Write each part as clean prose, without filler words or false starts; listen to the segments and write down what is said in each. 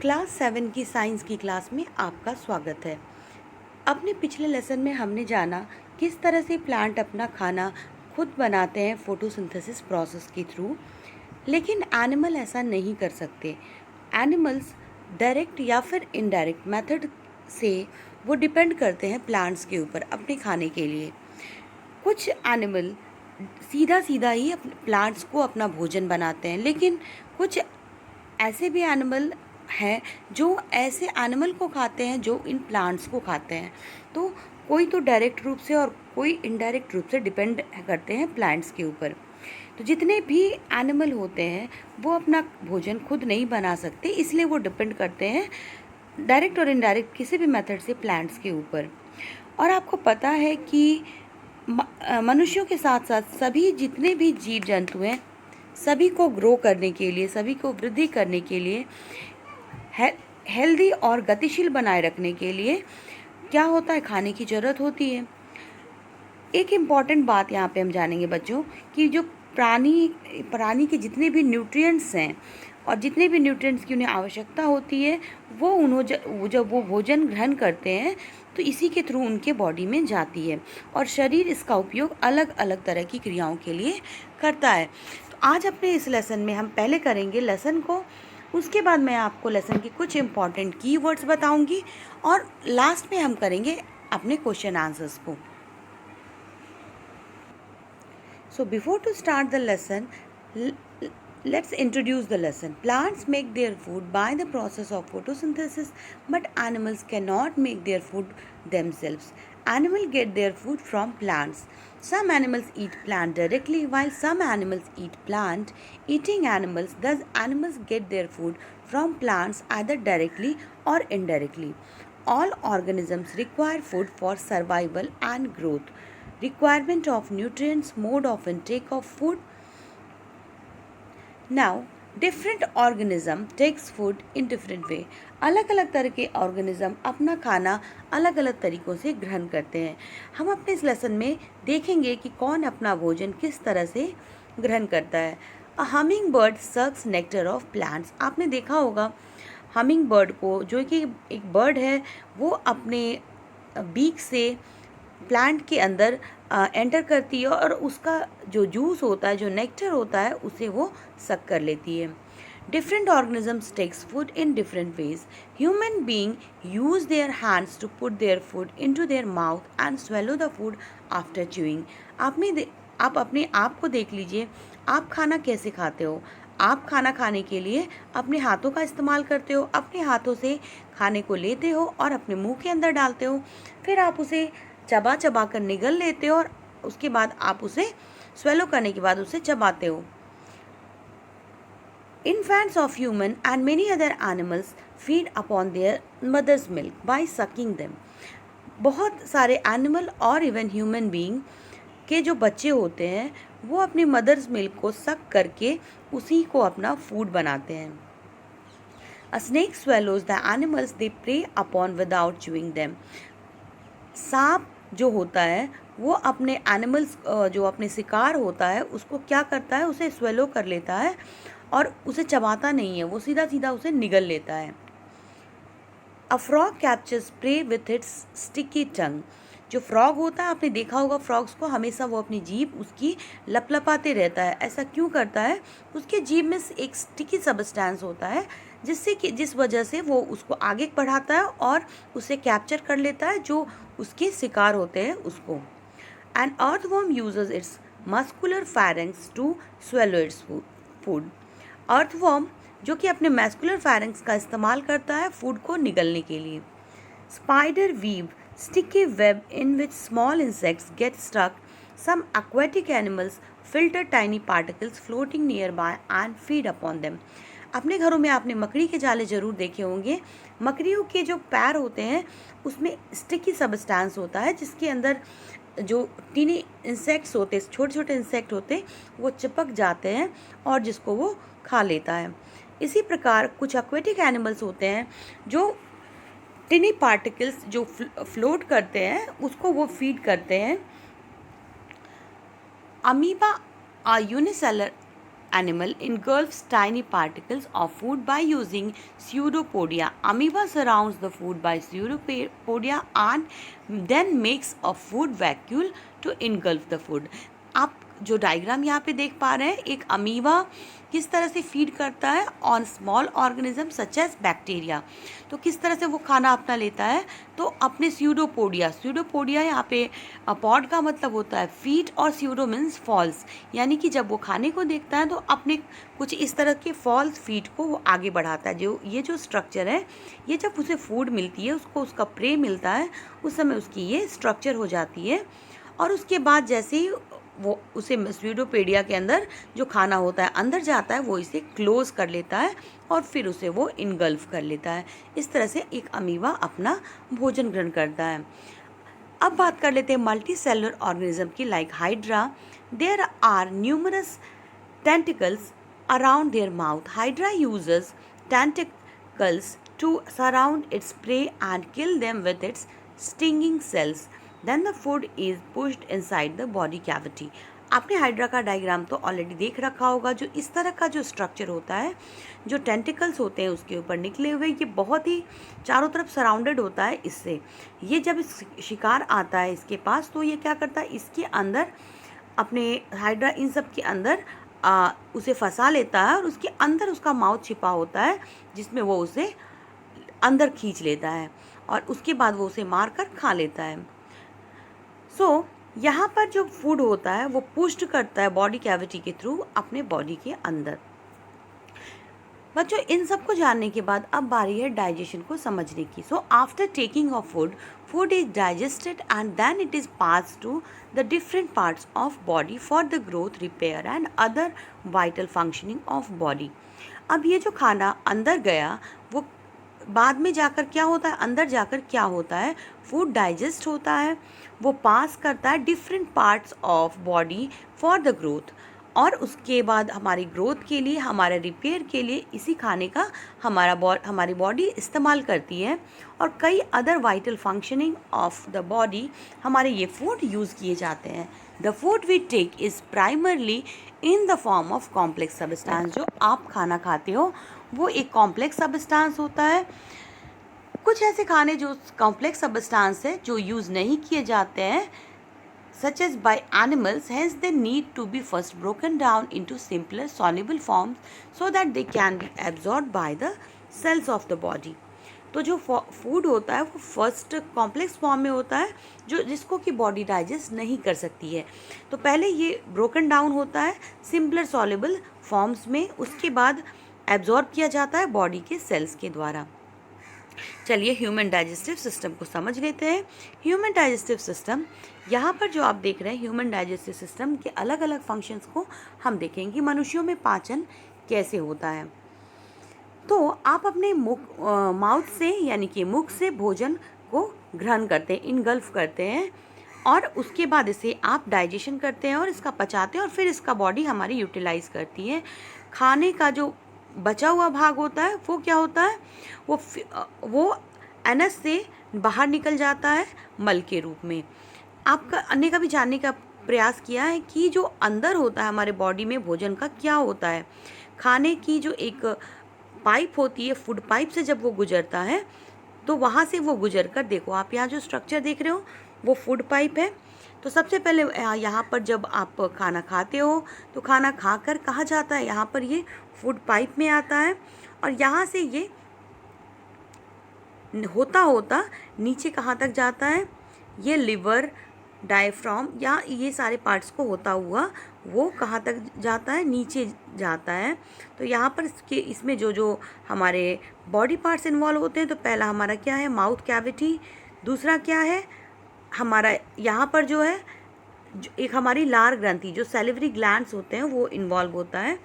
Class 7 की science की class में आपका स्वागत है। अपने पिछले लेसन में हमने जाना किस तरह से प्लांट अपना खाना खुद बनाते हैं फोटोसिंथेसिस प्रोसेस के थ्रू। लेकिन एनिमल ऐसा नहीं कर सकते। एनिमल्स डायरेक्ट या फिर इनडायरेक्ट मेथड से वो डिपेंड करते हैं प्लांट्स के ऊपर अपने खाने के लिए। कुछ एनिमल सीधा सीधा ही प्लांट्स को अपना भोजन बनाते हैं, लेकिन कुछ ऐसे भी एनिमल हैं जो ऐसे एनिमल को खाते हैं जो इन प्लांट्स को खाते हैं। तो कोई तो डायरेक्ट रूप से और कोई इनडायरेक्ट रूप से डिपेंड करते हैं प्लांट्स के ऊपर। तो जितने भी एनिमल होते हैं वो अपना भोजन खुद नहीं बना सकते, इसलिए वो डिपेंड करते हैं डायरेक्ट और इनडायरेक्ट किसी भी मेथड से प्लांट्स के ऊपर। और आपको पता है कि मनुष्यों के साथ साथ सभी जितने भी जीव जंतु हैं, सभी को ग्रो करने के लिए, सभी को वृद्धि करने के लिए, हेल्दी और गतिशील बनाए रखने के लिए क्या होता है, खाने की ज़रूरत होती है। एक इम्पॉर्टेंट बात यहाँ पे हम जानेंगे बच्चों कि जो प्राणी के जितने भी न्यूट्रिएंट्स हैं और जितने भी न्यूट्रिएंट्स की उन्हें आवश्यकता होती है वो जब वो भोजन ग्रहण करते हैं तो इसी के थ्रू उनके बॉडी में जाती है और शरीर इसका उपयोग अलग अलग तरह की क्रियाओं के लिए करता है। तो आज अपने इस लेसन में हम पहले करेंगे लेसन को, उसके बाद मैं आपको लेसन के कुछ इम्पॉर्टेंट कीवर्ड्स बताऊंगी और लास्ट में हम करेंगे अपने क्वेश्चन आंसर्स को। So before to start the lesson, let's introduce the lesson. Plants make their food by the process of photosynthesis, but animals cannot make their food themselves. Animals get their food from plants. Some animals eat plant directly, while some animals eat plant eating animals. Thus, animals get their food from plants either directly or indirectly. All organisms require food for survival and growth. Requirement of nutrients, mode of intake of food. Now, different organism takes food in different way. अलग अलग तरह के organism अपना खाना अलग अलग तरीक़ों से ग्रहण करते हैं। हम अपने इस लेसन में देखेंगे कि कौन अपना भोजन किस तरह से ग्रहण करता है। A hummingbird sucks nectar of plants. आपने देखा होगा हमिंग बर्ड को, जो कि एक बर्ड है, वो अपने बीक से प्लांट के अंदर एंटर करती है और उसका जो जूस होता है, जो नेक्टर होता है, उसे वो सक कर लेती है। Different organisms takes food in different ways. Human being use their hands to put their food into their mouth and swallow the food after chewing. आप अपने आप को देख लीजिए, आप खाना कैसे खाते हो। आप खाना खाने के लिए अपने हाथों का इस्तेमाल करते हो, अपने हाथों से खाने को लेते हो और अपने मुंह के अंदर डालते हो, फिर आप उसे चबा चबा कर निगल लेते हो और उसके बाद आप उसे स्वेलो करने के बाद उसे चबाते हो। Infants of human and many other animals feed upon their mother's milk by sucking them. बहुत सारे एनिमल और इवन ह्यूमन बीइंग के जो बच्चे होते हैं वो अपनी मदर्स मिल्क को सक करके उसी को अपना फूड बनाते हैं। A snake swallows the animals they prey upon without chewing them. सांप जो होता है वो अपने एनिमल्स, जो अपने शिकार होता है, उसको क्या करता है, उसे स्वेलो कर लेता है और उसे चबाता नहीं है, वो सीधा सीधा उसे निगल लेता है। A frog captures prey with its sticky tongue. जो फ्रॉग होता है, आपने देखा होगा फ्रॉग्स को, हमेशा वो अपनी जीभ उसकी लपलपाते रहता है। ऐसा क्यों करता है? उसके जीभ में एक स्टिकी सब्सटेंस होता है जिस वजह से वो उसको आगे बढ़ाता है और उसे कैप्चर कर लेता है जो उसके शिकार होते हैं उसको। And earthworm uses its muscular pharynx to swallow its food. Earthworm जो कि अपने मैस्कुलर फैरिंग्स का इस्तेमाल करता है फूड को निगलने के लिए। Spider weave sticky web in which small insects get stuck. Some aquatic animals filter tiny particles floating nearby and feed upon them. अपने घरों में आपने मकड़ी के जाले ज़रूर देखे होंगे। मकड़ियों के जो पैर होते हैं उसमें स्टिकी सब्सटेंस होता है जिसके अंदर जो टीनी इंसेक्ट्स होते हैं, छोटे छोटे इंसेक्ट होते हैं, वो चिपक जाते हैं और जिसको वो खा लेता है। इसी प्रकार कुछ एक्वेटिक एनिमल्स होते हैं जो टिनी पार्टिकल्स जो फ्लोट करते हैं उसको वो फीड करते हैं। Amoeba are unicellular animal engulfs tiny particles of food by using pseudopodia. Amoeba surrounds the food by pseudopodia and then makes a food vacuole to engulf the food. आप जो diagram यहाँ पे देख पा रहे हैं, एक अमीबा किस तरह से फीड करता है on small organism such as bacteria. तो किस तरह से वो खाना अपना लेता है, तो अपने स्यूडोपोडिया यहाँ पे पॉड का मतलब होता है फीड और स्यूडो मीन्स फॉल्स, यानी कि जब वो खाने को देखता है तो अपने कुछ इस तरह के फॉल्स फीड को वो आगे बढ़ाता है। जो स्ट्रक्चर है, ये जब उसे फूड मिलती है, उसको उसका प्रे मिलता है, उस समय उसकी ये स्ट्रक्चर हो जाती है। और उसके बाद जैसे ही वो उसे स्यूडोपोडिया के अंदर जो खाना होता है अंदर जाता है, वो इसे क्लोज कर लेता है और फिर उसे वो इनगल्फ कर लेता है। इस तरह से एक अमीबा अपना भोजन ग्रहण करता है। अब बात कर लेते हैं मल्टी सेलुलर ऑर्गेनिज्म की, like hydra. There are numerous tentacles around their mouth. Hydra uses tentacles to surround its prey and kill them with its stinging cells. Then the food is pushed inside the body cavity. आपने hydra का diagram तो already देख रखा होगा। जो इस तरह का जो स्ट्रक्चर होता है, जो टेंटिकल्स होते हैं उसके ऊपर निकले हुए, ये बहुत ही चारों तरफ सराउंडेड होता है इससे। ये जब शिकार आता है इसके पास, तो ये क्या करता है, इसके अंदर अपने हाइड्रा इन सब के अंदर उसे फंसा लेता है और उसके अंदर उसका माउथ छिपा होता है, जिसमें वो उसे अंदर खींच लेता है और उसके बाद वो उसे मार कर खा लेता है। यहाँ पर जो फूड होता है वो पुश्ड करता है बॉडी कैविटी के थ्रू अपने बॉडी के अंदर। बच्चों, इन सब को जानने के बाद अब बारी है डाइजेशन को समझने की। After taking of food is digested and then it is pass to the different parts of body for the growth, repair and other vital functioning of body. अब ये जो खाना अंदर गया, वो बाद में जाकर क्या होता है, अंदर जाकर क्या होता है, फूड डाइजेस्ट होता है, वो पास करता है different parts of body for the growth, और उसके बाद हमारी ग्रोथ के लिए, हमारे रिपेयर के लिए इसी खाने का हमारी बॉडी इस्तेमाल करती है। और कई other vital functioning of the body हमारे ये फूड यूज़ किए जाते हैं। The food we take is primarily in the form of complex substance. जो आप खाना खाते हो वो एक कॉम्प्लेक्स सब्सटेंस होता है। कुछ ऐसे खाने जो कॉम्प्लेक्स सब्सटेंस है जो यूज़ नहीं किए जाते हैं, such as by animals, hence they need to be first broken down into simpler soluble forms so that they can be absorbed by the cells of the body. तो जो food होता है वो फर्स्ट कॉम्प्लेक्स फॉर्म में होता है, जिसको कि बॉडी डाइजेस्ट नहीं कर सकती है। तो पहले ये ब्रोकन डाउन होता है सिंपलर सॉल्युबल फॉर्म्स में, उसके बाद एब्जॉर्ब किया जाता है बॉडी के सेल्स के द्वारा। चलिए ह्यूमन डाइजेस्टिव सिस्टम को समझ लेते हैं। ह्यूमन डाइजेस्टिव सिस्टम, यहाँ पर जो आप देख रहे हैं ह्यूमन डाइजेस्टिव सिस्टम के अलग अलग फंक्शंस को हम देखेंगे कि मनुष्यों में पाचन कैसे होता है। तो आप अपने माउथ से यानी कि मुख से भोजन को ग्रहण करते हैं, इनगल्फ करते हैं, और उसके बाद इसे आप डाइजेशन करते हैं और इसका पचाते हैं और फिर इसका बॉडी हमारी यूटिलाइज करती है। खाने का जो बचा हुआ भाग होता है वो क्या होता है, वो एनस से बाहर निकल जाता है मल के रूप में। आपका अन्य का भी जानने का प्रयास किया है कि जो अंदर होता है हमारे बॉडी में भोजन का क्या होता है। खाने की जो एक पाइप होती है, फूड पाइप से जब वो गुजरता है तो वहाँ से वो गुजर कर, देखो आप यहाँ जो स्ट्रक्चर देख रहे हो वो फूड पाइप है। तो सबसे पहले यहाँ पर जब आप खाना खाते हो तो खाना खाकर कहाँ जाता है, यहाँ पर ये फूड पाइप में आता है और यहाँ से ये होता होता नीचे कहाँ तक जाता है, ये लिवर, डायफ्राम या ये सारे पार्ट्स को होता हुआ वो कहाँ तक जाता है, नीचे जाता है। तो यहाँ पर इसमें जो हमारे बॉडी पार्ट्स इन्वॉल्व होते हैं, तो पहला हमारा क्या है, माउथ कैविटी। दूसरा क्या है हमारा, यहाँ पर जो है एक हमारी लार ग्रंथि, जो सैलिवरी ग्लैंड्स होते हैं वो इन्वॉल्व होता है।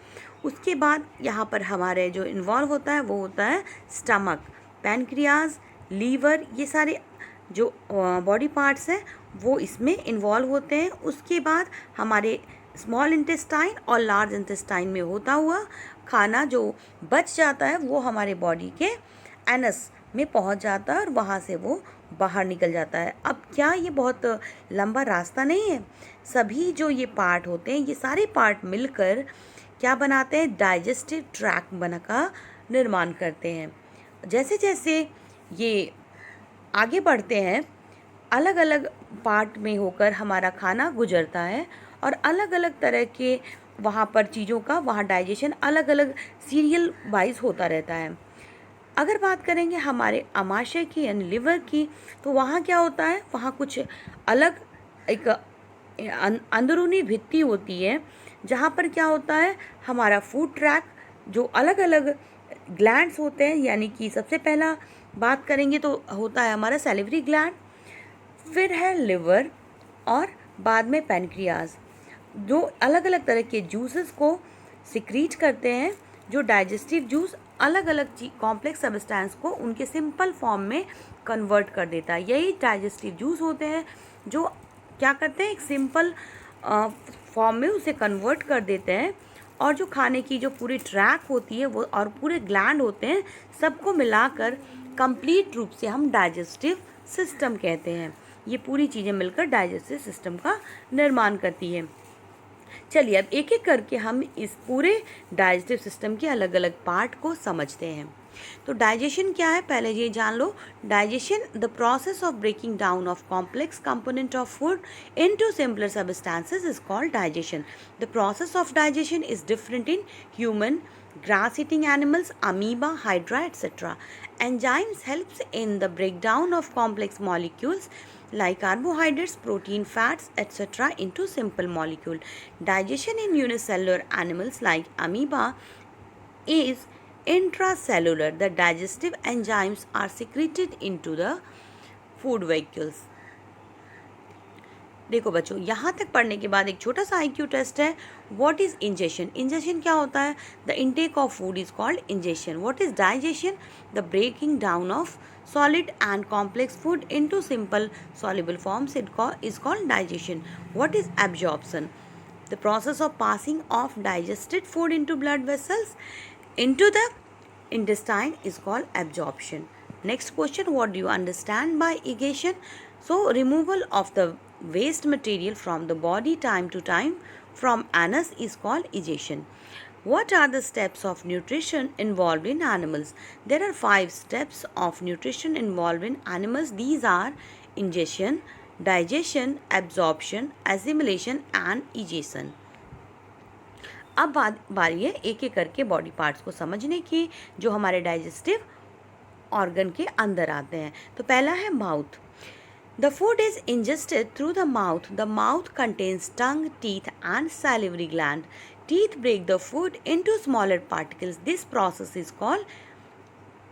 उसके बाद यहाँ पर हमारे जो इन्वॉल्व होता है वो होता है स्टमक, पैनक्रियाज, लीवर, ये सारे जो बॉडी पार्ट्स हैं वो इसमें इन्वॉल्व होते हैं। उसके बाद हमारे स्मॉल इंटेस्टाइन और लार्ज इंटेस्टाइन में होता हुआ खाना जो बच जाता है वो हमारे बॉडी के एनस में पहुंच जाता है और वहाँ से वो बाहर निकल जाता है। अब क्या ये बहुत लंबा रास्ता नहीं है, सभी जो ये पार्ट होते हैं ये सारे पार्ट मिलकर क्या बनाते हैं, डाइजेस्टिव ट्रैक्ट बना का निर्माण करते हैं। जैसे जैसे ये आगे बढ़ते हैं, अलग अलग पार्ट में होकर हमारा खाना गुजरता है और अलग अलग तरह के वहाँ पर चीज़ों का वहाँ डाइजेशन अलग अलग सीरियल वाइज होता रहता है। अगर बात करेंगे हमारे आमाशय की यानी लिवर की, तो वहाँ क्या होता है, वहाँ कुछ अलग एक अंदरूनी भित्ति होती है जहाँ पर क्या होता है, हमारा फूड ट्रैक जो अलग अलग ग्लैंड्स होते हैं, यानी कि सबसे पहला बात करेंगे तो होता है हमारा सैलिवरी ग्लैंड, फिर है लिवर और बाद में पैनक्रियाज, जो अलग अलग तरह के जूसेस को सिक्रीट करते हैं, जो डाइजेस्टिव जूस अलग अलग कॉम्प्लेक्स सब्सटेंस को उनके सिंपल फॉर्म में कन्वर्ट कर देता है। यही डाइजेस्टिव जूस होते हैं जो क्या करते हैं, एक सिंपल फॉर्म में उसे कन्वर्ट कर देते हैं और जो खाने की जो पूरी ट्रैक होती है वो और पूरे ग्लैंड होते हैं, सबको मिलाकर कंप्लीट रूप से हम डाइजेस्टिव सिस्टम कहते हैं। ये पूरी चीज़ें मिलकर डाइजेस्टिव सिस्टम का निर्माण करती है। चलिए अब एक एक करके हम इस पूरे डाइजेस्टिव सिस्टम के अलग अलग पार्ट को समझते हैं। तो डाइजेशन क्या है, पहले ये जान लो। Digestion the process of breaking down of complex component of food into simpler substances is called digestion. The process of digestion is different in human, grass eating animals, amoeba, hydra, etc. Enzymes helps in the breakdown of complex molecules like carbohydrates, protein, fats, etc. into simple molecule. Digestion in unicellular animals like amoeba is intracellular. The digestive enzymes are secreted into the food vehicules. देखो बच्चों, यहाँ तक पढ़ने के बाद एक छोटा सा IQ टेस्ट है। What is ingestion? इंजेशन क्या होता है? The intake of food is called ingestion. What is digestion? The breaking down of solid and complex food into simple soluble forms is called digestion. What is absorption? The process of passing of digested food into blood vessels into the intestine is called absorption. Next question, what do you understand by egestion? So removal of the waste material from the body time to time from anus is called egestion. What are the steps of nutrition involved in animals? There are 5 steps of nutrition involved in animals. These are ingestion, digestion, absorption, assimilation and egestion. अब बारी है एक एक करके body parts को समझने की जो हमारे डाइजेस्टिव ऑर्गन के अंदर आते हैं। तो पहला है mouth. The food is ingested through the mouth. The mouth contains tongue, teeth and salivary gland. Teeth break the food into smaller particles. This process is called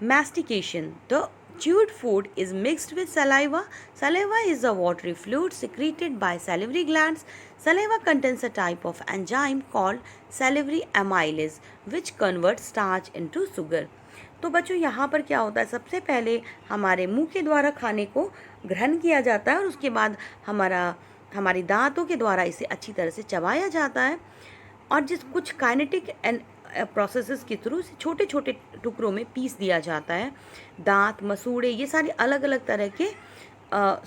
mastication. The chewed food is mixed with saliva. Saliva is a watery fluid secreted by salivary glands. Saliva contains a type of enzyme called salivary amylase which converts starch into sugar. तो बच्चों यहाँ पर क्या होता है, सबसे पहले हमारे मुंह के द्वारा खाने को ग्रहण किया जाता है और उसके बाद हमारी दांतों के द्वारा इसे अच्छी तरह से चबाया जाता है और जिस कुछ काइनेटिक एंड प्रोसेसेस के थ्रू इसे छोटे छोटे टुकड़ों में पीस दिया जाता है। दांत, मसूड़े, ये सारे अलग अलग तरह के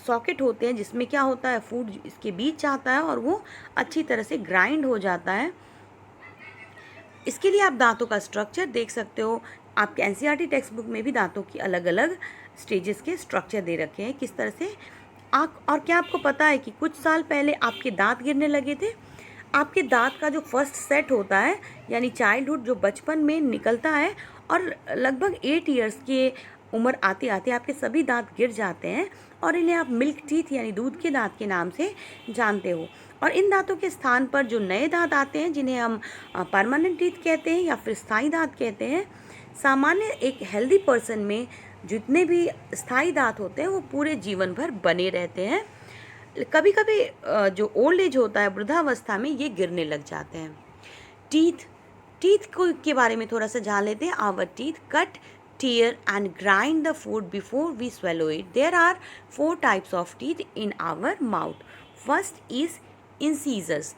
सॉकेट होते हैं जिसमें क्या होता है, फूड इसके बीच जाता है और वो अच्छी तरह से ग्राइंड हो जाता है। इसके लिए आप दांतों का स्ट्रक्चर देख सकते हो। आपके NCERT टेक्स्ट बुक में भी दांतों की अलग अलग स्टेजेस के स्ट्रक्चर दे रखे हैं किस तरह से। और क्या आपको पता है कि कुछ साल पहले आपके दांत गिरने लगे थे? आपके दांत का जो फर्स्ट सेट होता है यानी चाइल्डहुड जो बचपन में निकलता है और लगभग 8 इयर्स के उम्र आते आते आपके सभी दांत गिर जाते हैं और इन्हें आप मिल्क टीथ यानी दूध के दांत के नाम से जानते हो। और इन दांतों के स्थान पर जो नए दांत आते हैं जिन्हें हम परमानेंट टीथ कहते हैं या फिर स्थायी दांत कहते हैं। सामान्य एक हेल्दी पर्सन में जितने भी स्थायी दांत होते हैं वो पूरे जीवन भर बने रहते हैं। कभी कभी जो ओल्ड एज होता है, वृद्धावस्था में, ये गिरने लग जाते हैं। टीथ को के बारे में थोड़ा सा जान लेते हैं। Our teeth cut, tear and grind the food before we swallow it. There are 4 types of teeth in our mouth. First is incisors.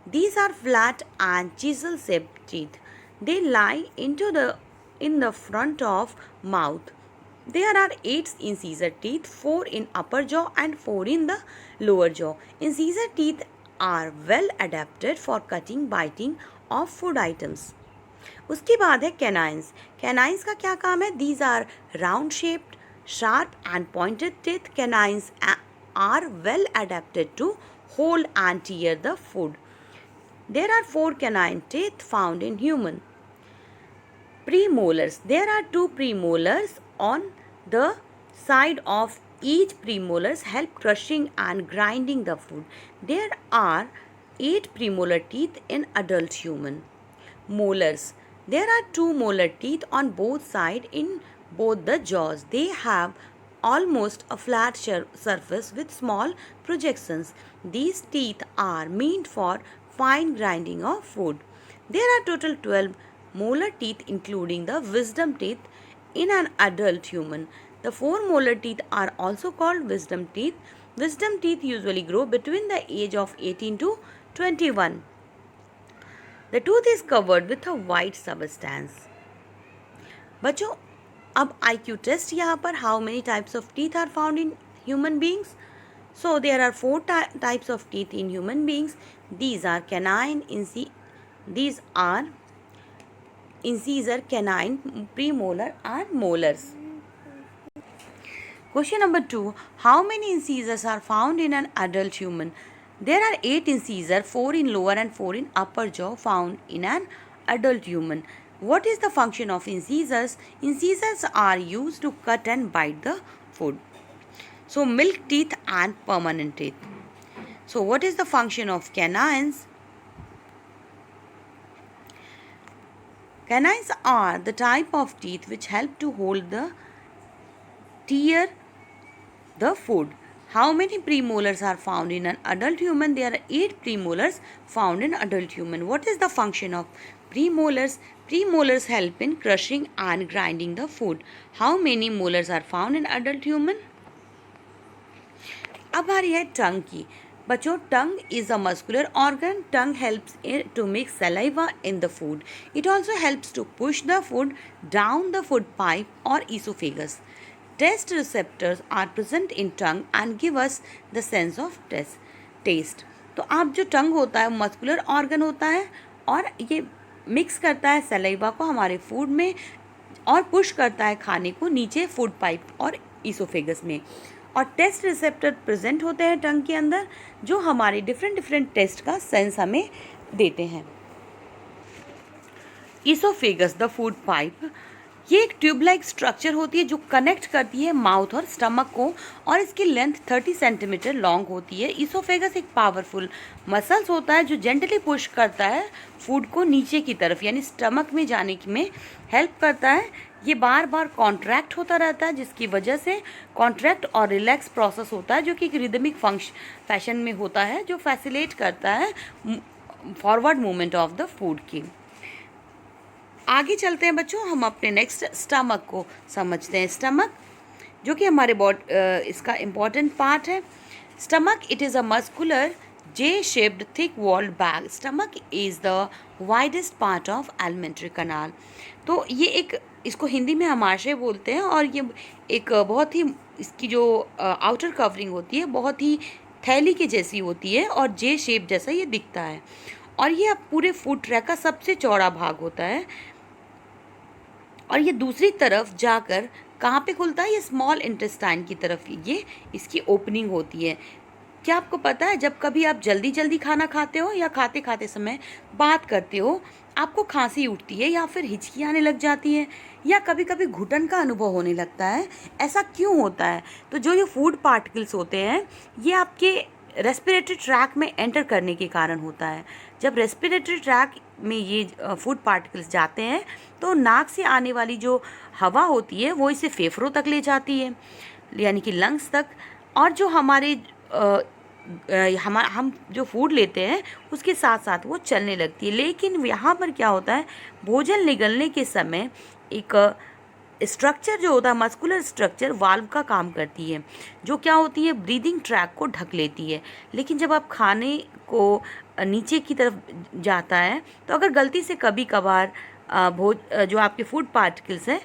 These are flat and chisel shaped teeth. They lie in the front of mouth. There are 8 incisor teeth, 4 in upper jaw and 4 in the lower jaw. Incisor teeth are well adapted for cutting, biting of food items. उसके बाद है canines. Canines का क्या काम है? These are round shaped, sharp and pointed teeth. Canines are well adapted to hold and tear the food. There are 4 canine teeth found in human. Premolars. There are 2 premolars on the side of each. Premolars help crushing and grinding the food. There are 8 premolar teeth in adult human. Molars. There are 2 molar teeth on both sides in both the jaws. They have almost a flat surface with small projections. These teeth are meant for fine grinding of food. There are total 12 molar teeth including the wisdom teeth in an adult human. The 4 molar teeth are also called wisdom teeth. Wisdom teeth usually grow between the age of 18 to 21. The tooth is covered with a white substance. बच्चों, अब IQ test यहाँ पर. How many types of teeth are found in human beings? So there are 4 types of teeth in human beings. These are canine, these are incisor, canine, premolar and molars. Question number 2. How many incisors are found in an adult human? There are 8 incisors, 4 in lower and 4 in upper jaw found in an adult human. What is the function of incisors? Incisors are used to cut and bite the food. So milk teeth and permanent teeth. So what is the function of canines? Canines are the type of teeth which help to hold the tear the food. How many premolars are found in an adult human? There are 8 premolars found in adult human. What is the function of premolars? Premolars help in crushing and grinding the food. How many molars are found in adult human? अब आ रही है टंग की. बच्चों, टंग is a muscular organ. Tongue helps to make saliva in the food. It also helps to push the food down the food pipe or esophagus. Taste receptors are present in tongue and give us the sense of taste. तो आप जो टंग होता है muscular organ होता है और ये mix करता है सलाइवा को हमारे फूड में और पुश करता है खाने को नीचे फूड पाइप और ईसोफेगस में. और टेस्ट रिसेप्टर प्रेजेंट होते हैं टंग के अंदर जो हमारे डिफरेंट टेस्ट का सेंस हमें देते हैं. ईसोफेगस द फूड पाइप, ये एक ट्यूब लाइक स्ट्रक्चर होती है जो कनेक्ट करती है माउथ और स्टमक को और इसकी लेंथ 30 सेंटीमीटर लॉन्ग होती है. ईसोफेगस एक पावरफुल मसल्स होता है जो जेंटली पुश करता है फूड को नीचे की तरफ यानी स्टमक में जाने में हेल्प करता है. ये बार बार कॉन्ट्रैक्ट होता रहता है जिसकी वजह से कॉन्ट्रैक्ट और रिलैक्स प्रोसेस होता है जो कि एक रिदमिक फैशन में होता है जो फैसिलिटेट करता है forward movement of the food की. आगे चलते हैं बच्चों, हम अपने नेक्स्ट स्टमक को समझते हैं. स्टमक जो कि हमारे इसका इम्पॉर्टेंट पार्ट है. Stomach it is a muscular J-shaped thick walled bag. Stomach is the widest part of alimentary canal. तो ये एक इसको हिंदी में हमाशय बोलते हैं और ये एक बहुत ही इसकी जो आउटर कवरिंग होती है बहुत ही थैली के जैसी होती है और जे शेप जैसा ये दिखता है और ये पूरे फूड ट्रैक का सबसे चौड़ा भाग होता है. और ये दूसरी तरफ जाकर कहाँ पे खुलता है? ये स्मॉल इंटेस्टाइन की तरफ ये इसकी ओपनिंग होती है. क्या आपको पता है जब कभी आप जल्दी खाना खाते हो या खाते खाते समय बात करते हो आपको खांसी उठती है या फिर हिचकी आने लग जाती है या कभी कभी घुटन का अनुभव होने लगता है, ऐसा क्यों होता है? तो जो ये फूड पार्टिकल्स होते हैं ये आपके रेस्पिरेटरी ट्रैक में एंटर करने के कारण होता है. जब रेस्पिरेटरी ट्रैक में ये फूड पार्टिकल्स जाते हैं तो नाक से आने वाली जो हवा होती है वो इसे फेफड़ों तक ले जाती है यानी कि लंग्स तक और जो हमारे हम जो फूड लेते हैं उसके साथ साथ वो चलने लगती है. लेकिन यहाँ पर क्या होता है भोजन निगलने के समय एक स्ट्रक्चर जो होता है मस्कुलर स्ट्रक्चर वाल्व का काम करती है जो क्या होती है ब्रीदिंग ट्रैक को ढक लेती है. लेकिन जब आप खाने को नीचे की तरफ जाता है तो अगर गलती से कभी कभार जो आपके फूड पार्टिकल्स हैं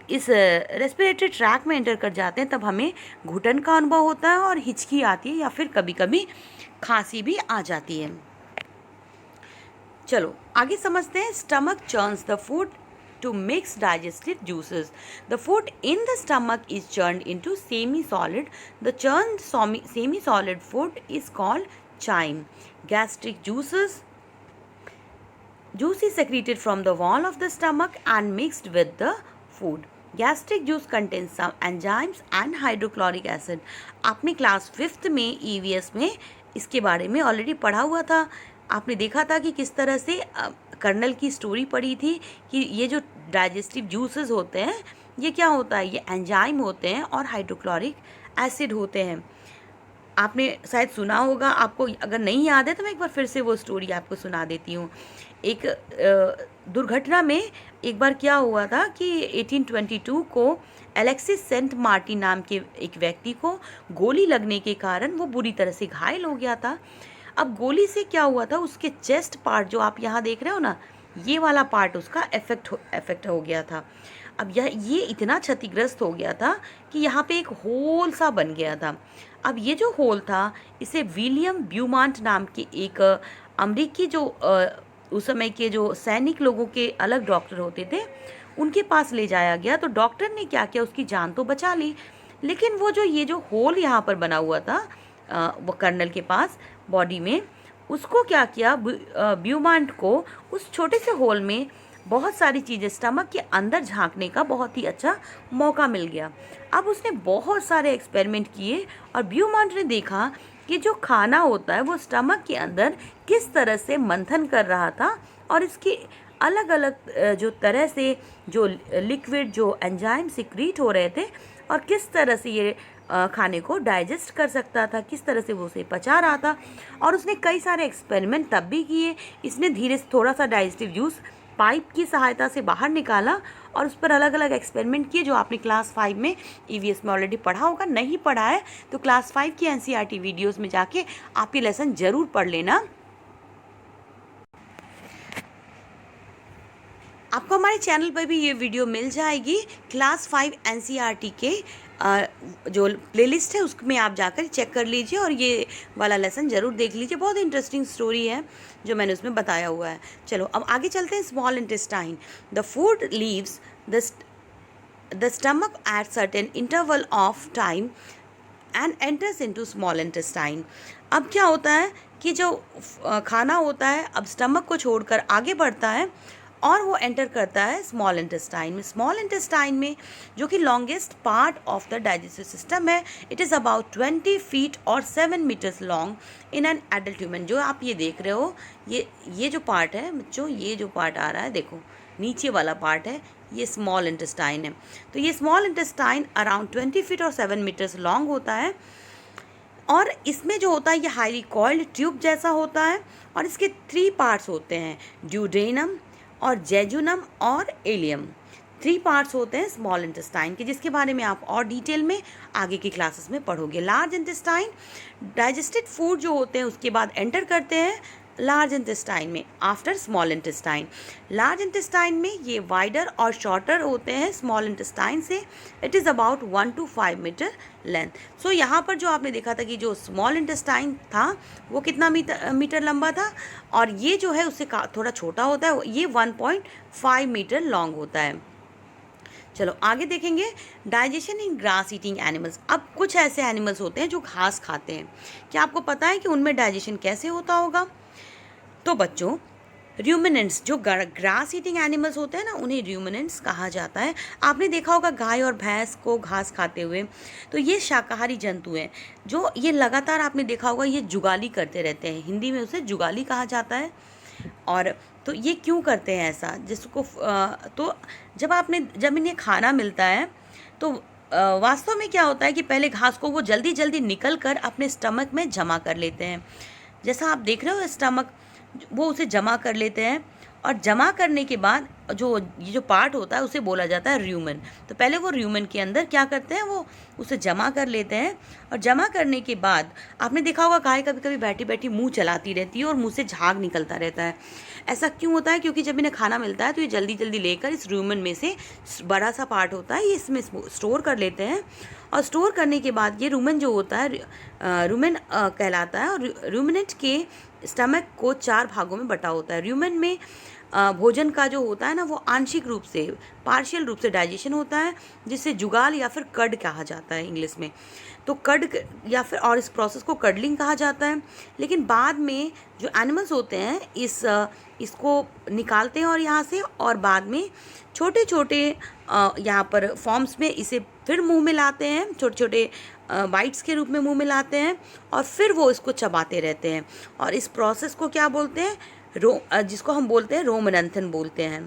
इस रेस्पिरेटरी ट्रैक में एंटर कर जाते हैं तब हमें घुटन का अनुभव होता है और हिचकी आती है या फिर कभी कभी खांसी भी आ जाती है. चलो आगे समझते हैं। Stomach churns the food to mix digestive juices. The food in the stomach is churned into semi-solid. The churned semi-solid food is called chyme. Gastric juice is secreted from the wall of the stomach and mixed with the food. Gastric juice contains some enzymes and hydrochloric acid. आपने class 5th में EVS में इसके बारे में already पढ़ा हुआ था। आपने देखा था कि किस तरह से कर्नल की स्टोरी पढ़ी थी कि ये जो डाइजेस्टिव जूसेस होते हैं ये क्या होता है, ये एंजाइम होते हैं और हाइड्रोक्लोरिक एसिड होते हैं। आपने शायद सुना होगा, आपको अगर नहीं याद है तो मैं एक बार फिर से वो स्टोरी आपको सुना देती हूँ। एक दुर्घटना में एक बार क्या हुआ था कि 1822 को एलेक्सिस सेंट मार्टिन नाम के एक व्यक्ति को गोली लगने के कारण वो बुरी तरह से घायल हो गया था। अब गोली से क्या हुआ था, उसके चेस्ट पार्ट जो आप यहाँ देख रहे हो ना, ये वाला पार्ट उसका इफेक्ट हो गया था। अब ये इतना क्षतिग्रस्त हो गया था कि यहाँ पे एक होल सा बन गया था। अब ये जो होल था इसे विलियम ब्यूमांट नाम के एक अमेरिकी जो उस समय के जो सैनिक लोगों के अलग डॉक्टर होते थे उनके पास ले जाया गया। तो डॉक्टर ने क्या किया, उसकी जान तो बचा ली, लेकिन वो जो ये जो होल यहाँ पर बना हुआ था वो कर्नल के पास बॉडी में, उसको क्या किया, ब्यूमांट को उस छोटे से होल में बहुत सारी चीज़ें स्टमक के अंदर झांकने का बहुत ही अच्छा मौका मिल गया। अब उसने बहुत सारे एक्सपेरिमेंट किए और ब्यूमांट ने देखा कि जो खाना होता है वो स्टमक के अंदर किस तरह से मंथन कर रहा था और इसकी अलग अलग जो तरह से जो लिक्विड जो एंजाइम सिक्रीट हो रहे थे और किस तरह से ये खाने को डाइजेस्ट कर सकता था, किस तरह से वो उसे पचा रहा था। और उसने कई सारे एक्सपेरिमेंट तब भी किए। इसने धीरे से थोड़ा सा डाइजेस्टिव जूस पाइप की सहायता से बाहर निकाला और उस पर अलग अलग एक्सपेरिमेंट किए, जो आपने क्लास 5 में EVS में ऑलरेडी पढ़ा होगा। नहीं पढ़ा है तो क्लास 5 की NCERT वीडियोज़ में जाके आप ये लेसन ज़रूर पढ़ लेना। आपको हमारे चैनल पर भी ये वीडियो मिल जाएगी। क्लास 5 NCERT के जो प्लेलिस्ट है उसमें आप जाकर चेक कर लीजिए और ये वाला लेसन ज़रूर देख लीजिए। बहुत इंटरेस्टिंग स्टोरी है जो मैंने उसमें बताया हुआ है। चलो अब आगे चलते हैं। Small intestine, the food leaves the stomach at certain interval of time and enters into small intestine. अब क्या होता है कि जो खाना होता है अब स्टमक को छोड़कर आगे बढ़ता है और वो एंटर करता है स्मॉल इंटेस्टाइन में। स्मॉल इंटेस्टाइन में जो कि longest part of the digestive system है, इट इज़ अबाउट 20 फीट और 7 metres long in an adult human. जो आप ये देख रहे हो, ये जो पार्ट है बच्चों, ये जो पार्ट आ रहा है देखो, नीचे वाला पार्ट है, ये स्मॉल इंटेस्टाइन है। तो ये स्मॉल इंटेस्टाइन अराउंड 20 फीट और 7 मीटर्स लॉन्ग होता है और इसमें जो होता है ये हाईली कॉइल्ड ट्यूब जैसा होता है और इसके 3 पार्ट्स होते हैं, ड्यूडेनम और जेजुनम और एलियम। 3 पार्ट्स होते हैं स्मॉल इंटेस्टाइन के, जिसके बारे में आप और डिटेल में आगे की क्लासेस में पढ़ोगे। लार्ज इंटेस्टाइन डाइजेस्टेड फूड जो होते हैं उसके बाद एंटर करते हैं लार्ज इंटेस्टाइन में after small intestine. Large intestine में ये वाइडर और शॉर्टर होते हैं स्मॉल इंटेस्टाइन से। It is about 1 to 5 metre length. So यहाँ पर जो आपने देखा था कि जो स्मॉल इंटेस्टाइन था वो कितना मीटर लंबा था और ये जो है उससे थोड़ा छोटा होता है, ये 1.5 मीटर लॉन्ग होता है। चलो आगे देखेंगे डाइजेशन इन ग्रास ईटिंग एनिमल्स। अब कुछ ऐसे एनिमल्स होते हैं जो घास खाते हैं। क्या आपको पता है कि उनमें डाइजेशन कैसे होता होगा? तो बच्चों, रूमिनेंट्स जो ग्रास ईटिंग एनिमल्स होते हैं ना, उन्हें रूमिनेंट्स कहा जाता है। आपने देखा होगा गाय और भैंस को घास खाते हुए। तो ये शाकाहारी जंतु हैं जो ये लगातार, आपने देखा होगा, ये जुगाली करते रहते हैं। हिंदी में उसे जुगाली कहा जाता है। और तो ये क्यों करते हैं ऐसा, जिसको तो जब इन्हें खाना मिलता है तो वास्तव में क्या होता है कि पहले घास को वो जल्दी जल्दी निकल कर अपने स्टमक में जमा कर लेते हैं। जैसा आप देख रहे हो स्टमक, वो उसे जमा कर लेते हैं और जमा करने के बाद ये जो पार्ट होता है उसे बोला जाता है रूमेन। तो पहले वो रूमेन के अंदर क्या करते हैं, वो उसे जमा कर लेते हैं और जमा करने के बाद आपने देखा होगा गाय कभी कभी बैठी बैठी मुंह चलाती रहती है और मुंह से झाग निकलता रहता है। ऐसा क्यों होता है? क्योंकि जब इन्हें खाना मिलता है तो ये जल्दी जल्दी लेकर इस रूमेन में से बड़ा सा पार्ट होता है ये इसमें स्टोर कर लेते हैं और स्टोर करने के बाद ये रूमेन जो होता है रूमेन कहलाता है। और रूमिनेंट के स्टमक को 4 भागों में बटा होता है। ह्यूमन में भोजन का जो होता है ना वो आंशिक रूप से, पार्शियल रूप से डाइजेशन होता है, जिसे जुगाल या फिर कड कहा जाता है इंग्लिश में। तो कड या फिर, और इस प्रोसेस को कडलिंग कहा जाता है। लेकिन बाद में जो एनिमल्स होते हैं इसको निकालते हैं और यहाँ से, और बाद में छोटे छोटे यहाँ पर फॉर्म्स में इसे फिर मुंह में लाते हैं, छोटे छोटे बाइट्स के रूप में मुंह में लाते हैं, और फिर वो इसको चबाते रहते हैं। और इस प्रोसेस को क्या बोलते हैं? जिसको हम बोलते हैं रोमनंथन बोलते हैं।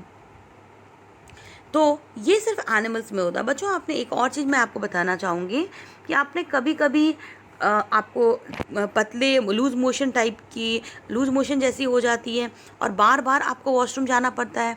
तो ये सिर्फ एनिमल्स में होता है। बच्चों, आपने एक और चीज़ मैं आपको बताना चाहूँगी कि आपने कभी कभी आपको पतले लूज़ मोशन टाइप की, लूज़ मोशन जैसी हो जाती है और बार बार आपको वॉशरूम जाना पड़ता है।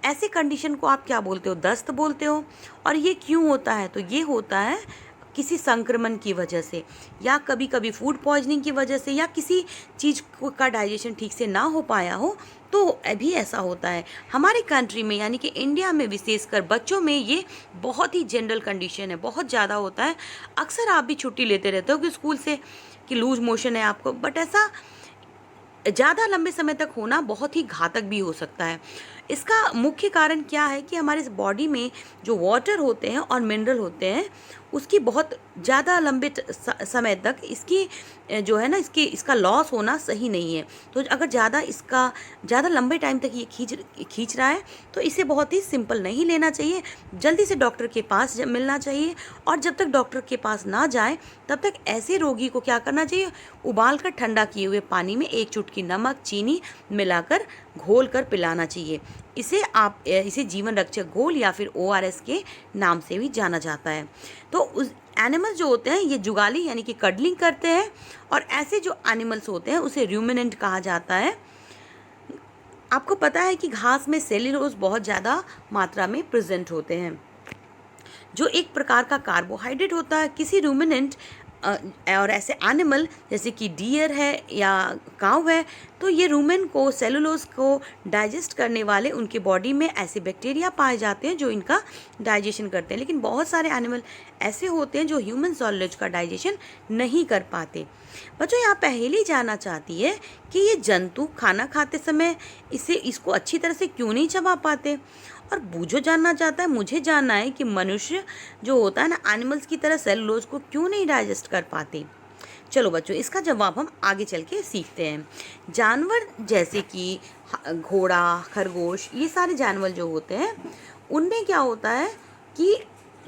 ऐसे कंडीशन को आप क्या बोलते हो? दस्त बोलते हो। और ये क्यों होता है? तो ये होता है किसी संक्रमण की वजह से, या कभी कभी फूड पॉइजनिंग की वजह से, या किसी चीज़ का डाइजेशन ठीक से ना हो पाया हो, तो अभी ऐसा होता है। हमारे कंट्री में यानी कि इंडिया में विशेषकर बच्चों में ये बहुत ही जनरल कंडीशन है, बहुत ज़्यादा होता है। अक्सर आप भी छुट्टी लेते रहते हो कि स्कूल से कि लूज मोशन है आपको, बट ऐसा ज़्यादा लंबे समय तक होना बहुत ही घातक भी हो सकता है। इसका मुख्य कारण क्या है कि हमारे इस बॉडी में जो वाटर होते हैं और मिनरल होते हैं, उसकी बहुत ज़्यादा लंबे समय तक इसकी जो है ना इसका लॉस होना सही नहीं है। तो अगर ज़्यादा लंबे टाइम तक ये खींच रहा है, तो इसे बहुत ही सिंपल नहीं लेना चाहिए, जल्दी से डॉक्टर के पास मिलना चाहिए। और जब तक डॉक्टर के पास ना जाए तब तक ऐसे रोगी को क्या करना चाहिए? उबाल कर ठंडा किए हुए पानी में 1 चुटकी नमक, चीनी मिलाकर घोल कर पिलाना चाहिए। इसे जीवन रक्षक घोल या फिर ORS के नाम से भी जाना जाता है। तो उस एनिमल्स जो होते हैं ये जुगाली यानी कि कडलिंग करते हैं, और ऐसे जो एनिमल्स होते हैं उसे रूमिनेंट कहा जाता है। आपको पता है कि घास में सेल्यूलोज बहुत ज़्यादा मात्रा में प्रेजेंट होते हैं, जो एक प्रकार का कार्बोहाइड्रेट होता है। किसी रूमिनेंट और ऐसे एनिमल जैसे कि डियर है या काऊ है, तो ये रूमेन को, सेलुलोज को डाइजेस्ट करने वाले उनके बॉडी में ऐसे बैक्टीरिया पाए जाते हैं जो इनका डाइजेशन करते हैं। लेकिन बहुत सारे एनिमल ऐसे होते हैं जो ह्यूमन सेलुलोज का डाइजेशन नहीं कर पाते। बच्चों, यहाँ पहेली जानना चाहती है कि ये जंतु खाना खाते समय इसको अच्छी तरह से क्यों नहीं चबा पाते। और बूझो जानना चाहता है, मुझे जानना है कि मनुष्य जो होता है ना, एनिमल्स की तरह सेलुलोज को क्यों नहीं डाइजेस्ट कर पाते। चलो बच्चों, इसका जवाब हम आगे चल के सीखते हैं। जानवर जैसे कि घोड़ा, खरगोश, ये सारे जानवर जो होते हैं उनमें क्या होता है कि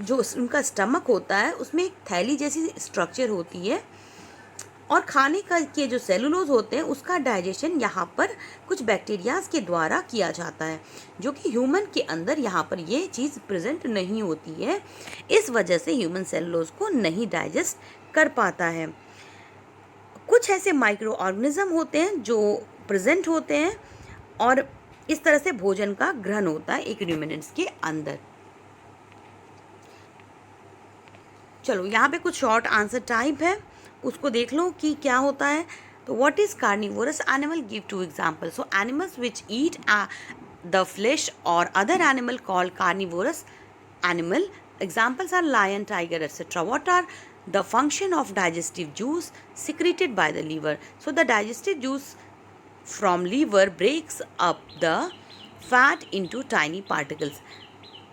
जो उनका स्टमक होता है उसमें एक थैली जैसी स्ट्रक्चर होती है, और खाने का के जो सेलुलोज होते हैं उसका डाइजेशन यहाँ पर कुछ बैक्टीरियाज के द्वारा किया जाता है, जो कि ह्यूमन के अंदर यहाँ पर ये चीज़ प्रेजेंट नहीं होती है। इस वजह से ह्यूमन सेलुलोज को नहीं डाइजेस्ट कर पाता है। कुछ ऐसे माइक्रो ऑर्गेनिज्म होते हैं जो प्रेजेंट होते हैं, और इस तरह से भोजन का ग्रहण होता है एक रूमिनेंट्स के अंदर। चलो, यहाँ पे कुछ शॉर्ट आंसर टाइप है, उसको देख लो कि क्या होता है। तो what is carnivorous animal? Give 2 example. So animals which eat the flesh और other animal called carnivorous animal. Examples are lion, tiger, etc. What are the function of digestive juice secreted by the liver? So the digestive juice from liver breaks up the fat into tiny particles.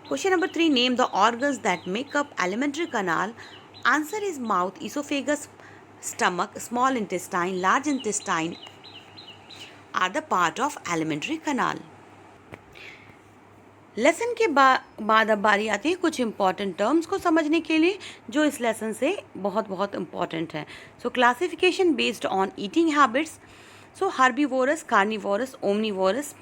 Question number 3. Name the organs that make up alimentary canal. Answer is mouth, esophagus, stomach, small intestine, large intestine are the part of alimentary canal. Lesson के बाद अब बारी आती है कुछ important terms को समझने के लिए जो इस लेसन से बहुत बहुत इंपॉर्टेंट है. So classification based on eating habits. So herbivorous, carnivorous, omnivorous,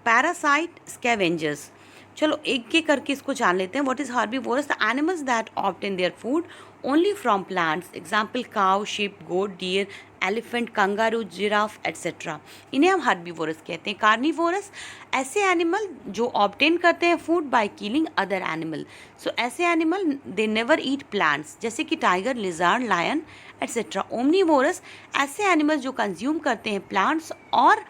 parasite, scavengers. चलो एक एक करके इसको जान लेते हैं. What is herbivorous? The animals that obtain their food only from plants. Example cow, sheep, goat, deer, elephant, kangaroo, giraffe etcetera. इन्हें हम हर्बीवोरस कहते हैं. कार्निवोरस ऐसे एनिमल जो ऑब्टेन करते हैं food by killing other animal. So ऐसे animal they never eat plants, जैसे कि tiger, lizard, lion etcetera. Omnivorous ऐसे एनिमल जो कंज्यूम करते हैं प्लांट्स और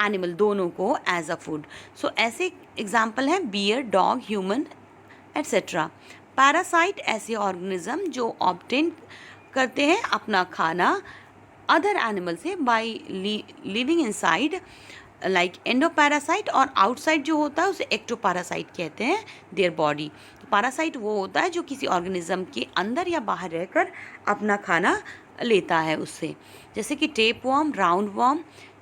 एनिमल दोनों को एज अ फूड. सो ऐसे एग्जाम्पल हैं bear, dog, human etcetera. Parasite ऐसे ऑर्गेनिज्म जो ऑब्टेन करते हैं अपना खाना अदर एनिमल से by living inside like endoparasite, और आउटसाइड जो होता है उसे एक्टोपैरासाइट कहते हैं देयर बॉडी। तो पैरासाइट वो होता है जो किसी ऑर्गेनिज्म के अंदर या बाहर रहकर अपना खाना लेता है उससे, जैसे कि tapeworm, roundworm,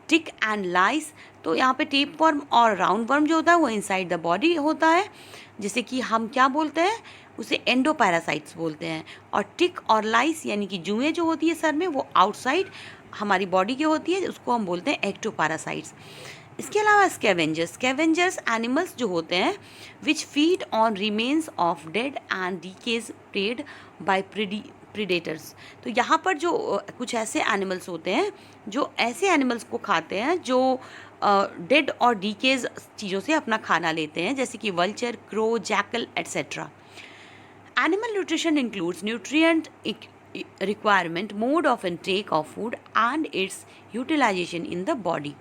tick and lice. तो यहाँ पे टेप वर्म और राउंड वर्म जो होता है वो इनसाइड द बॉडी होता है, जैसे कि हम क्या बोलते हैं उसे एंडोपैरासाइट्स बोलते हैं। और टिक और लाइस यानी कि जुएँ जो होती है सर में, वो आउटसाइड हमारी बॉडी की होती है, उसको हम बोलते हैं एक्टोपैरासाइट्स। इसके अलावा स्कैवेंजर्स एनिमल्स जो होते हैं which feed on remains of dead and decays preyed by predators. तो यहाँ पर जो कुछ ऐसे एनिमल्स होते हैं जो ऐसे एनिमल्स को खाते हैं जो डेड और डीकेज चीज़ों से अपना खाना लेते हैं, जैसे कि vulture, crow, jackal etcetera. Animal nutrition includes nutrient requirement, mode of intake of food, and its utilization in the body.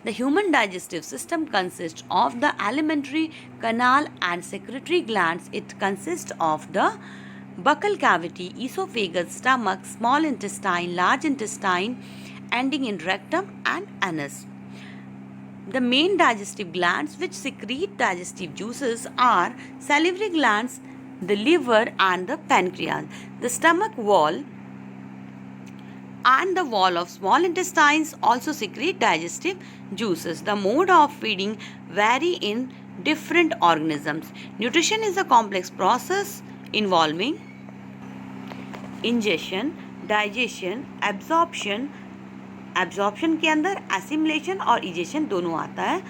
The human digestive system consists of the alimentary canal and secretory glands. It consists of the buccal cavity, esophagus, stomach, small intestine, large intestine, ending in rectum and anus. The main digestive glands which secrete digestive juices are salivary glands, the liver and the pancreas. The stomach wall and the wall of small intestines also secrete digestive juices. The mode of feeding vary in different organisms. Nutrition is a complex process involving ingestion, digestion, absorption के अंदर assimilation और egestion दोनों आता है.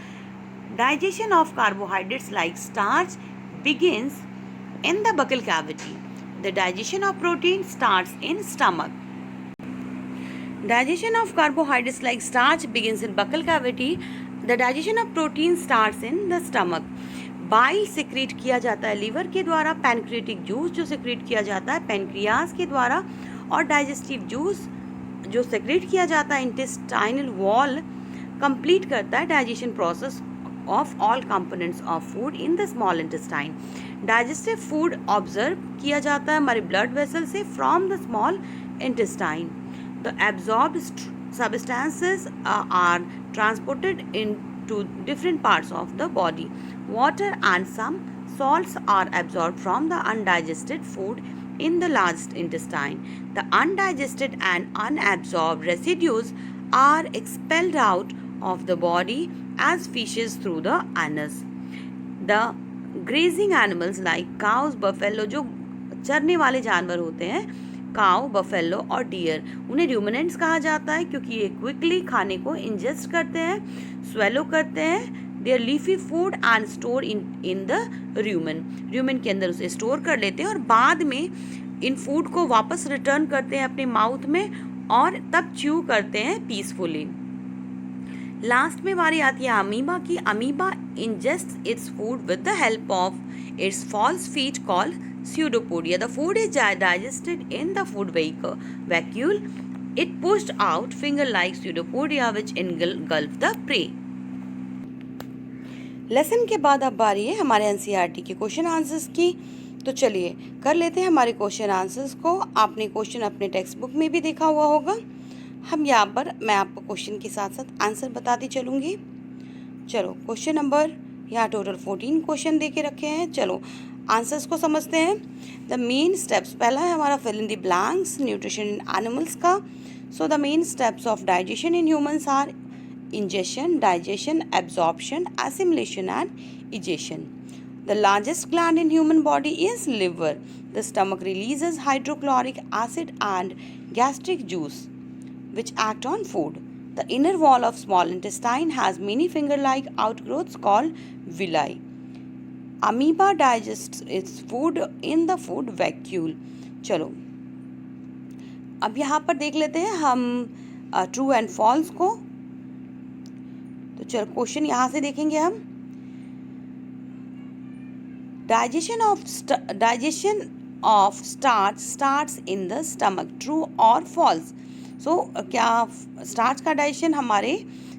Digestion of carbohydrates like starch begins in the buccal cavity. The digestion of protein starts in stomach. Digestion of carbohydrates like starch begins in buccal cavity. The digestion of protein starts in the stomach. Bile secrete किया जाता है liver के द्वारा, pancreatic juice जो secrete किया जाता है pancreas के द्वारा, और डाइजेस्टिव जूस जो सिक्रीट किया जाता है इंटेस्टाइनल वॉल कंप्लीट करता है digestion process of all components of food in the small intestine. Digestive food observe किया जाता है हमारे ब्लड वेसल से from the small intestine. The absorbed substances are transported into different parts of the body. Water and some salts are absorbed from the undigested food in the large intestine. The undigested and unabsorbed residues are expelled out of the body as feces through the anus. The grazing animals like cows, buffalo, जो चरने वाले जानवर होते हैं, cow, buffalo और dear, उन्हें ruminants कहा जाता है क्योंकि ये क्विकली खाने को इंजेस्ट करते हैं, स्वेलो करते हैं their leafy food and store in the rumen के अंदर उसे स्टोर कर लेते हैं और बाद में इन फूड को वापस रिटर्न करते हैं अपने माउथ में और तब च्यू करते हैं पीसफुली. लास्ट में बारी आती है अमीबा की. Amoeba ingest its food with the help of its false feet called pseudopodia. The food is digested in the food vacuole. It pushed out finger-like pseudopodia which engulf the prey. Lesson के बाद अब बारी है हमारे NCERT के question answers की. तो चलिए कर लेते हैं हमारे क्वेश्चन आंसर्स को. आपने क्वेश्चन अपने टेक्स्ट बुक में भी देखा हुआ होगा. हम यहाँ पर मैं आपको क्वेश्चन के साथ साथ आंसर बताती चलूँगी. चलो क्वेश्चन नंबर यहाँ टोटल 14 क्वेश्चन दे के रखे हैं. चलो आंसर्स को समझते हैं. द मेन स्टेप्स, पहला है हमारा fill in the blanks, nutrition in animals का. So the main steps of digestion in humans are ingestion, digestion, absorption, assimilation and egestion. The largest gland in human body is liver. The stomach releases hydrochloric acid and gastric juice which act on food. The inner wall of small intestine has many finger-like outgrowths called villi. Amoeba digests its food in the food vacuole. चलो अब यहाँ पर देख लेते हैं हम true and false को. तो चलो क्वेश्चन यहाँ से देखेंगे हम. Digestion of starts in the stomach, true और फॉल्स. सो क्या स्टार्च का डाइजेशन हमारे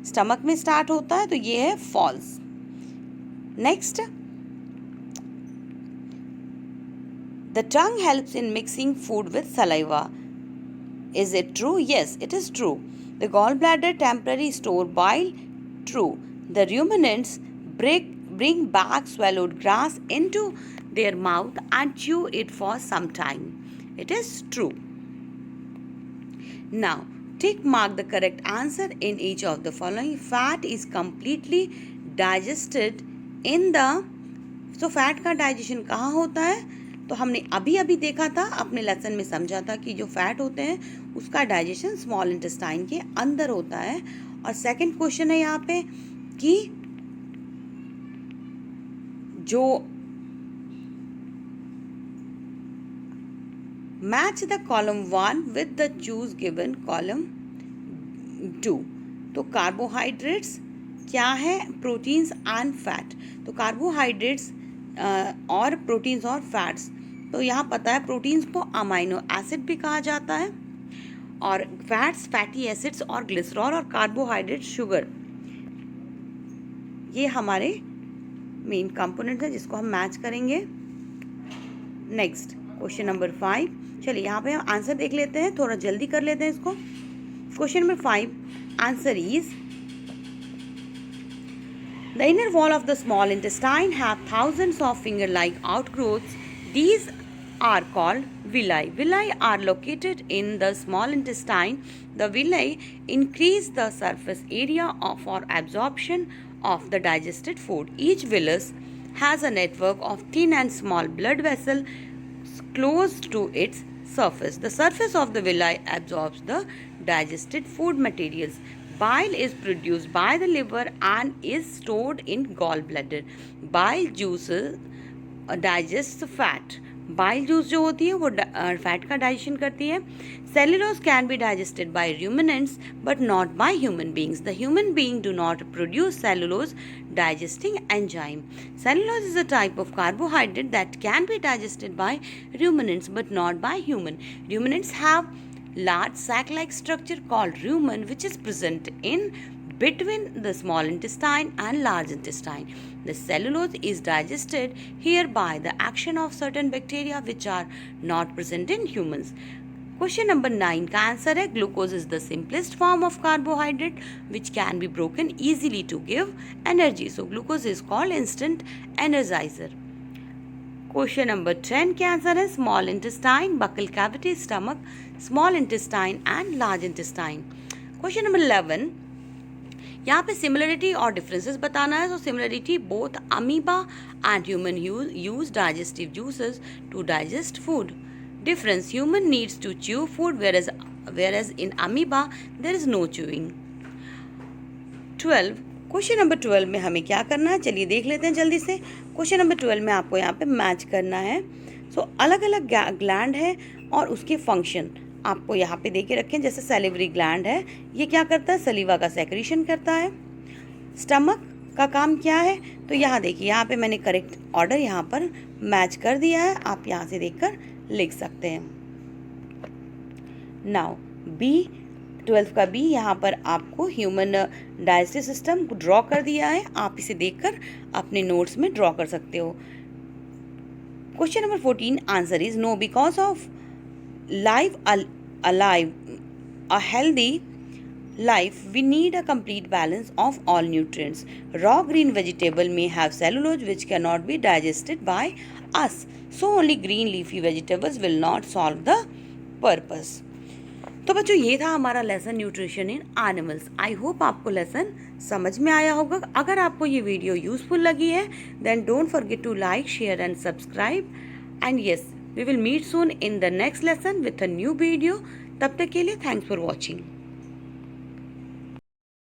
स्टमक में स्टार्ट होता है? तो ये है false. Next, the tongue helps in mixing food with saliva. Is it true? Yes, it is true. The gallbladder temporarily store bile. True. The ruminants bring back swallowed grass into their mouth and chew it for some time. It is true. Now, tick mark the correct answer in each of the following. Fat is completely digested in the. So fat का digestion कहाँ होता है? तो हमने अभी अभी देखा था, अपने लेसन में समझा था कि जो फैट होते हैं उसका डाइजेशन स्मॉल इंटेस्टाइन के अंदर होता है. और सेकंड क्वेश्चन है यहाँ पे कि जो match the column 1 with the choose given column 2. तो कार्बोहाइड्रेट्स क्या है? Proteins and fat. तो कार्बोहाइड्रेट्स और प्रोटीन्स और फैट्स. तो यहाँ पता है प्रोटीन्स को अमाइनो एसिड भी कहा जाता है और फैट्स फैटी एसिड्स और ग्लिसरॉल और कार्बोहाइड्रेट शुगर. ये हमारे मेन कंपोनेंट है जिसको हम मैच करेंगे. Next question number 5. चलिए यहाँ पे हम आंसर देख लेते हैं, थोड़ा जल्दी कर लेते हैं इसको. Question number 5 answer is the inner wall of the small intestine have thousands of finger-like outgrowths. These are called villi. Villi are located in the small intestine. The villi increase the surface area for absorption of the digested food. Each villus has a network of thin and small blood vessels close to its surface. The surface of the villi absorbs the digested food materials. Bile is produced by the liver and is stored in gallbladder. Bile juices digest fat. Bile juice जो होती है वो fat का digestion करती है. Cellulose can be digested by ruminants but not by human beings. The human being do not produce cellulose digesting enzyme. Cellulose is a type of carbohydrate that can be digested by ruminants but not by human. Ruminants have large sac-like structure called rumen which is present in between the small intestine and large intestine. The cellulose is digested here by the action of certain bacteria which are not present in humans. Question number 9 का answer है glucose is the simplest form of carbohydrate which can be broken easily to give energy. So glucose is called instant energizer. Question number 10 के answer है small intestine, buccal cavity, stomach, small intestine and large intestine. Question number 11 यहाँ पे similarity और differences बताना है. तो similarity both amoeba and human use digestive juices to digest food. Difference: human needs to chew food whereas in amoeba there is no chewing. 12 question number 12 में हमें क्या करना है चलिए देख लेते हैं जल्दी से. क्वेश्चन नंबर 12 में आपको यहाँ पे मैच करना है. सो अलग अलग ग्लैंड है और उसके फंक्शन आपको यहाँ पे दे के रखें. जैसे सैलिवरी ग्लैंड है, ये क्या करता है? सलीवा का सेक्रीशन करता है. स्टमक का काम क्या है? तो यहाँ देखिए, यहाँ पे मैंने करेक्ट ऑर्डर यहाँ पर मैच कर दिया है, आप यहाँ से देखकर लिख सकते हैं. नाउ बी 12 का बी यहाँ पर आपको ह्यूमन डाइजेस्टिव सिस्टम को ड्रॉ कर दिया है. आप इसे देखकर अपने नोट्स में ड्रॉ कर सकते हो. Question number 14 answer is no. Because of a healthy life we need a complete balance of all nutrients. Raw green vegetable may have cellulose which cannot be digested by us, so only green leafy vegetables will not solve the purpose. तो बच्चों ये था हमारा lesson nutrition in animals. I hope आपको lesson समझ में आया होगा. अगर आपको ये वीडियो यूजफुल लगी है then don't forget to like, share and subscribe. And yes, we will meet soon in the next lesson with a new video. तब तक के लिए thanks for watching.